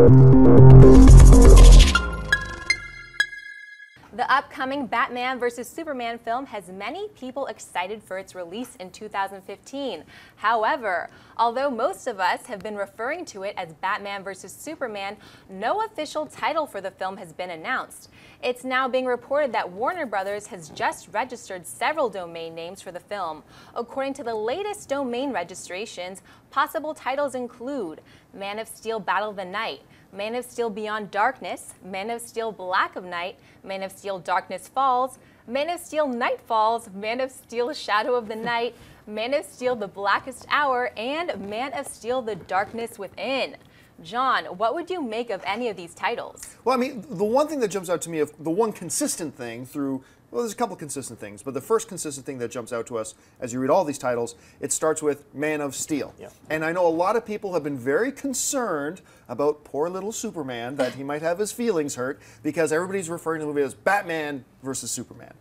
The upcoming Batman vs. Superman film has many people excited for its release in 2015. However, although most of us have been referring to it as Batman vs. Superman, no official title for the film has been announced. It's now being reported that Warner Brothers has just registered several domain names for the film. According to the latest domain registrations, possible titles include Man of Steel Battle of the Night, Man of Steel Beyond Darkness, Man of Steel Black of Night, Man of Steel Darkness Falls, Man of Steel Night Falls, Man of Steel Shadow of the Night, Man of Steel The Blackest Hour, and Man of Steel The Darkness Within. John, what would you make of any of these titles? Well, I mean, the one thing that jumps out to me, the one consistent thing through, well, there's a couple consistent things, but the first consistent thing that jumps out to us as you read all these titles, it starts with Man of Steel. Yeah. And I know a lot of people have been very concerned about poor little Superman, that he might have his feelings hurt, because everybody's referring to the movie as Batman versus Superman.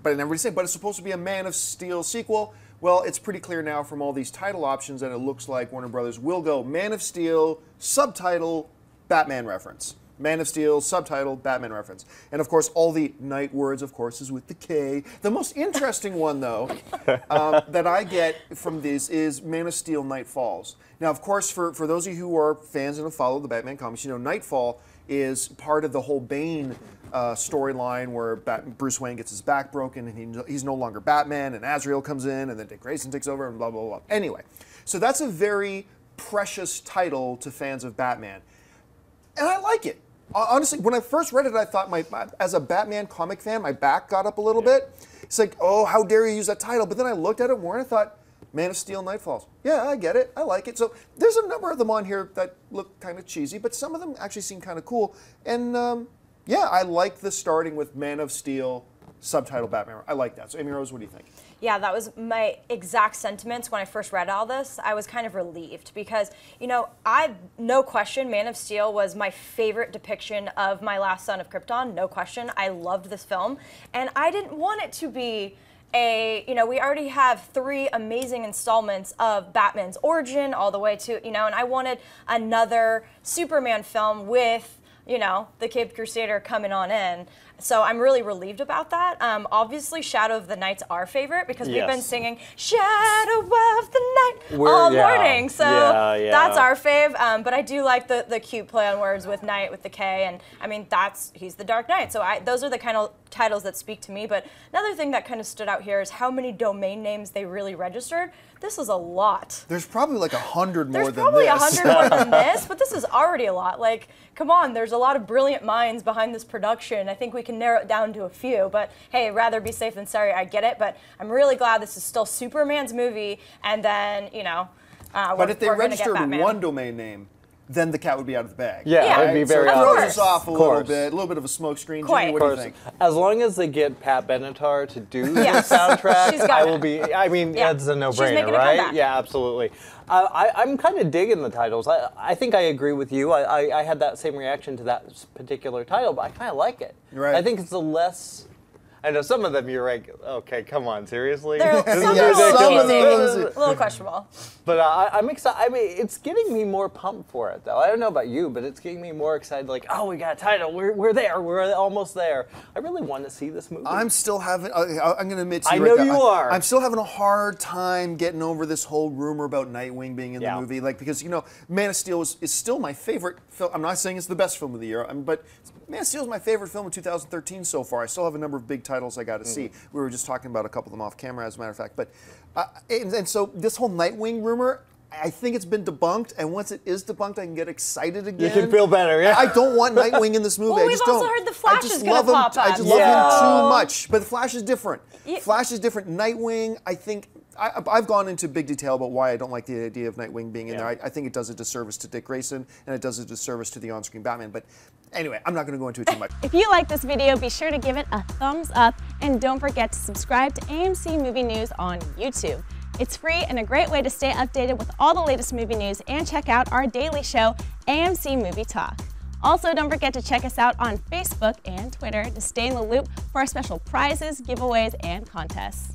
But everybody's saying, but it's supposed to be a Man of Steel sequel. Well, it's pretty clear now from all these title options that it looks like Warner Brothers will go Man of Steel, subtitle, Batman reference. Man of Steel, subtitle, Batman reference. And of course, all the night words, of course, is with the K. The most interesting one, though, that I get from this is Man of Steel, Night Falls. Now, of course, for those of you who are fans and have followed the Batman comics, you know Nightfall is part of the whole Bane storyline where Bruce Wayne gets his back broken and he's no longer Batman, and Azrael comes in, and then Dick Grayson takes over, and blah, blah, blah. Anyway, so that's a very precious title to fans of Batman. And I like it. Honestly, when I first read it, I thought, as a Batman comic fan, my back got up a little bit. It's like, oh, how dare you use that title? But then I looked at it more and I thought, Man of Steel, Night Falls. Yeah, I get it. I like it. So there's a number of them on here that look kind of cheesy, but some of them actually seem kind of cool. And yeah, I like the starting with Man of Steel, subtitle Batman. I like that. So Amy Rose, what do you think? Yeah, that was my exact sentiments when I first read all this. I was kind of relieved because, you know, no question, Man of Steel was my favorite depiction of my last son of Krypton, no question. I loved this film, and I didn't want it to be we already have 3 amazing installments of Batman's origin all the way to, and I wanted another Superman film with, the Caped Crusader coming on in. So I'm really relieved about that. Obviously, Shadow of the Night's our favorite because we've been singing Shadow of the Night all morning. So that's our fave. But I do like the cute play on words with Night with the K. And I mean, he's the Dark Knight. So those are the kind of titles that speak to me. But another thing that kind of stood out here is how many domain names they really registered. This is a lot. There's probably like 100 more than this. There's probably 100 more than this, but this is already a lot. Like, come on, there's a lot of brilliant minds behind this production. I think we can narrow it down to a few, but hey, rather be safe than sorry, I get it, but I'm really glad this is still Superman's movie, and then, but if they registered one domain name, then the cat would be out of the bag. Yeah, it would be very obvious. Throws us off a little bit of a smoke screen. Jimmy, what do you think? As long as they get Pat Benatar to do the soundtrack, I will be, that's a no-brainer, right? Yeah, absolutely. I'm kind of digging the titles. I think I agree with you. I had that same reaction to that particular title, but I kind of like it. Right. I think it's I know some of them you're like, okay, come on, seriously? Some of them a little questionable. But I'm excited. I mean, it's getting me more pumped for it, though. I don't know about you, but it's getting me more excited. Like, oh, we got a title. We're there. We're almost there. I really want to see this movie. I'm still having. I'm going to admit to you. I know you are. I'm still having a hard time getting over this whole rumor about Nightwing being in the movie. Like, because Man of Steel is still my favorite film. I'm not saying it's the best film of the year, but Man of Steel is my favorite film of 2013 so far. I still have a number of big titles I got to see. We were just talking about a couple of them off camera, as a matter of fact. But and so this whole Nightwing rumor, I think it's been debunked, and once it is debunked, I can get excited again. You can feel better, yeah. I don't want Nightwing in this movie. Well, I just we've also don't. heard the Flash is going to pop up. I just love him too much. But the Flash is different. Flash is different. Nightwing, I think. I've gone into big detail about why I don't like the idea of Nightwing being in there. I think it does a disservice to Dick Grayson, and it does a disservice to the on-screen Batman. But anyway, I'm not going to go into it too much. If you like this video, be sure to give it a thumbs up, and don't forget to subscribe to AMC Movie News on YouTube. It's free and a great way to stay updated with all the latest movie news and check out our daily show, AMC Movie Talk. Also, don't forget to check us out on Facebook and Twitter to stay in the loop for our special prizes, giveaways, and contests.